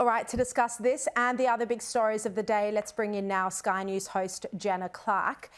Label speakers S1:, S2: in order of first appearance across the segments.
S1: All right, to discuss this and the other big stories of the day, let's bring in now Sky News host Jenna Clarke.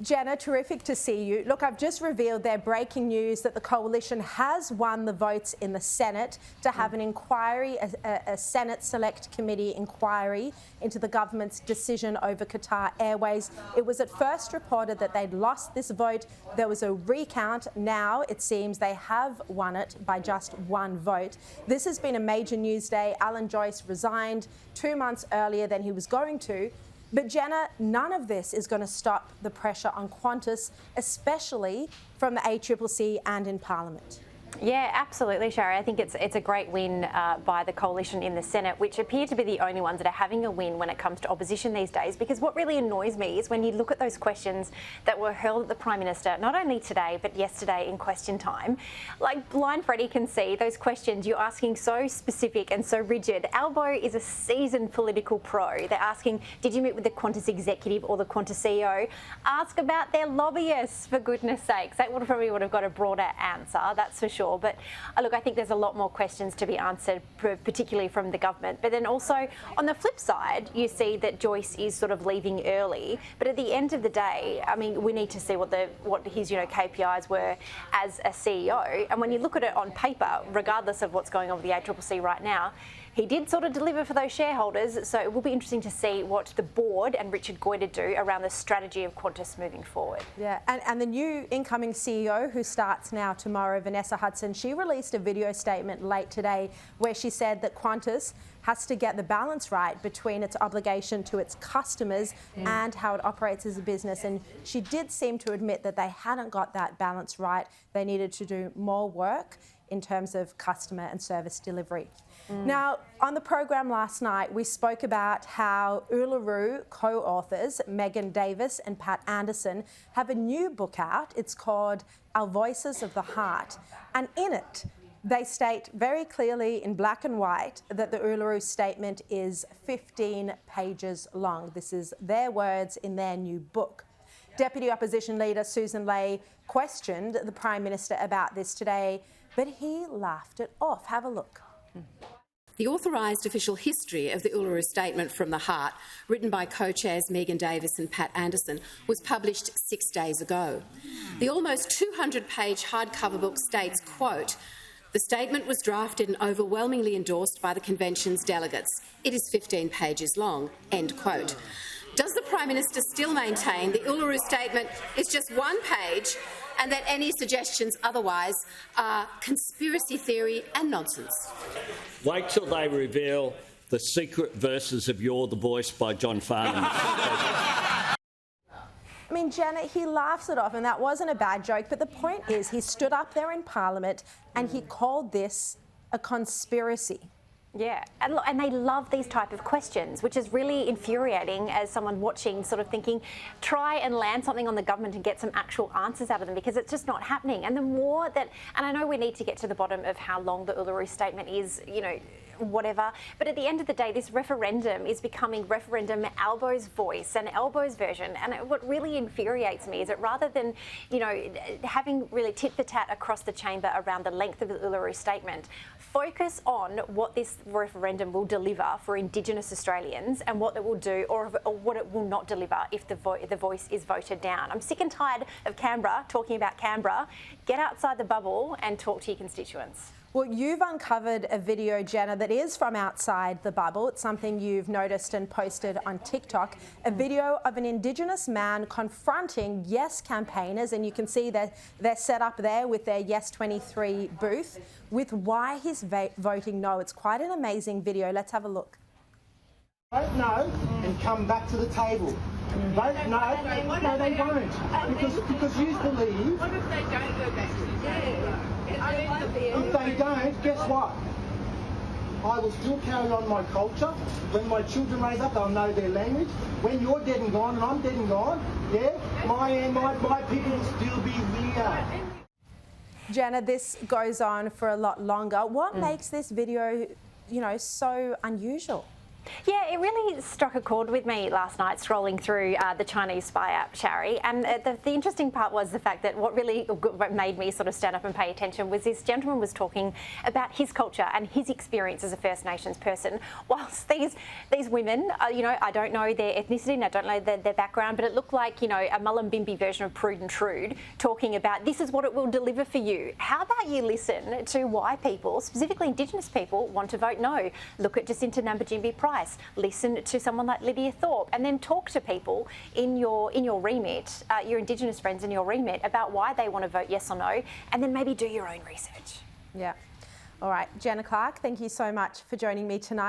S1: Jenna, terrific to see you. Look, I've just revealed their breaking news that the coalition has won the votes in the Senate to have an inquiry, a Senate Select Committee inquiry into the government's decision over Qatar Airways. It was at first reported that they'd lost this vote. There was a recount. Now it seems they have won it by just one vote. This has been a major news day. Alan Joyce resigned 2 months earlier than he was going to. But Jenna, none of this is going to stop the pressure on Qantas, especially from the ACCC and in Parliament.
S2: Yeah, absolutely, Sharri. I think it's a great win by the coalition in the Senate, which appear to be the only ones that are having a win when it comes to opposition these days. Because what really annoys me is when you look at those questions that were hurled at the Prime Minister, not only today, but yesterday in question time. Like Blind Freddie can see those questions you're asking so specific and so rigid. Albo is a seasoned political pro. They're asking, did you meet with the Qantas Executive or the Qantas CEO? Ask about their lobbyists, for goodness sakes. That probably would have got a broader answer, that's for sure. But look, I think there's a lot more questions to be answered, particularly from the government. But then also on the flip side, you see that Joyce is sort of leaving early. But at the end of the day, I mean, we need to see what his KPIs were as a CEO. And when you look at it on paper, regardless of what's going on with the ACCC right now, he did sort of deliver for those shareholders, so it will be interesting to see what the board and Richard Goyder do around the strategy of Qantas moving forward.
S1: Yeah, and the new incoming CEO, who starts now tomorrow, Vanessa Hudson, she released a video statement late today where she said that Qantas has to get the balance right between its obligation to its customers and how it operates as a business. And she did seem to admit that they hadn't got that balance right. They needed to do more work in terms of customer and service delivery. Now, on the program last night, we spoke about how Uluru co-authors Megan Davis and Pat Anderson have a new book out. It's called Our Voices of the Heart. And in it, they state very clearly in black and white that the Uluru statement is 15 pages long. This is their words in their new book. Deputy Opposition Leader Susan Ley questioned the Prime Minister about this today, but he laughed it off. Have a look.
S3: The authorised official history of the Uluru Statement from the Heart, written by co-chairs Megan Davis and Pat Anderson, was published 6 days ago. The almost 200-page hardcover book states, quote, "The statement was drafted and overwhelmingly endorsed by the Convention's delegates. It is 15 pages long," end quote. Does the Prime Minister still maintain the Uluru Statement is just 1 page and that any suggestions otherwise are conspiracy theory and nonsense?
S4: Wait till they reveal the secret verses of You're the Voice by John Farnham.
S1: I mean, Jenna, he laughs it off, and that wasn't a bad joke, but the point is he stood up there in Parliament and he called this a conspiracy.
S2: Yeah, and they love these type of questions, which is really infuriating as someone watching, sort of thinking, try and land something on the government and get some actual answers out of them, because it's just not happening. And the more that, and I know we need to get to the bottom of how long the Uluru Statement is, whatever, but at the end of the day, this referendum is becoming referendum Albo's voice and Albo's version. And what really infuriates me is that rather than, having really tit-for-tat across the chamber around the length of the Uluru Statement, focus on what this referendum will deliver for Indigenous Australians and what it will do or what it will not deliver if the voice is voted down. I'm sick and tired of Canberra talking about Canberra. Get outside the bubble and talk to your constituents.
S1: Well, you've uncovered a video, Jenna, that is from outside the bubble. It's something you've noticed and posted on TikTok, a video of an Indigenous man confronting Yes campaigners, and you can see that they're set up there with their Yes 23 booth, with why he's voting no. It's quite an amazing video. Let's have a look.
S5: Vote no and come back to the table. Vote no, no, they won't. Because you believe...
S6: What if they don't go back to the table?
S5: If they don't, guess what? I will still carry on my culture. When my children raise up, they'll know their language. When you're dead and gone and I'm dead and gone, my people will still be here.
S1: Jenna, this goes on for a lot longer. What makes this video, so unusual?
S2: Yeah, it really struck a chord with me last night scrolling through the Chinese spy app, Sharri. And the interesting part was the fact that what really made me sort of stand up and pay attention was this gentleman was talking about his culture and his experience as a First Nations person. Whilst these women, I don't know their ethnicity and I don't know their background, but it looked like, a Mullumbimby version of Prude and Trude talking about this is what it will deliver for you. How about you listen to why people, specifically Indigenous people, want to vote no? Look at Jacinta Nambajimbi Price. Listen to someone like Lydia Thorpe, and then talk to people in your remit, your Indigenous friends in your remit, about why they want to vote yes or no, and then maybe do your own research.
S1: Yeah. All right, Jenna Clarke, thank you so much for joining me tonight.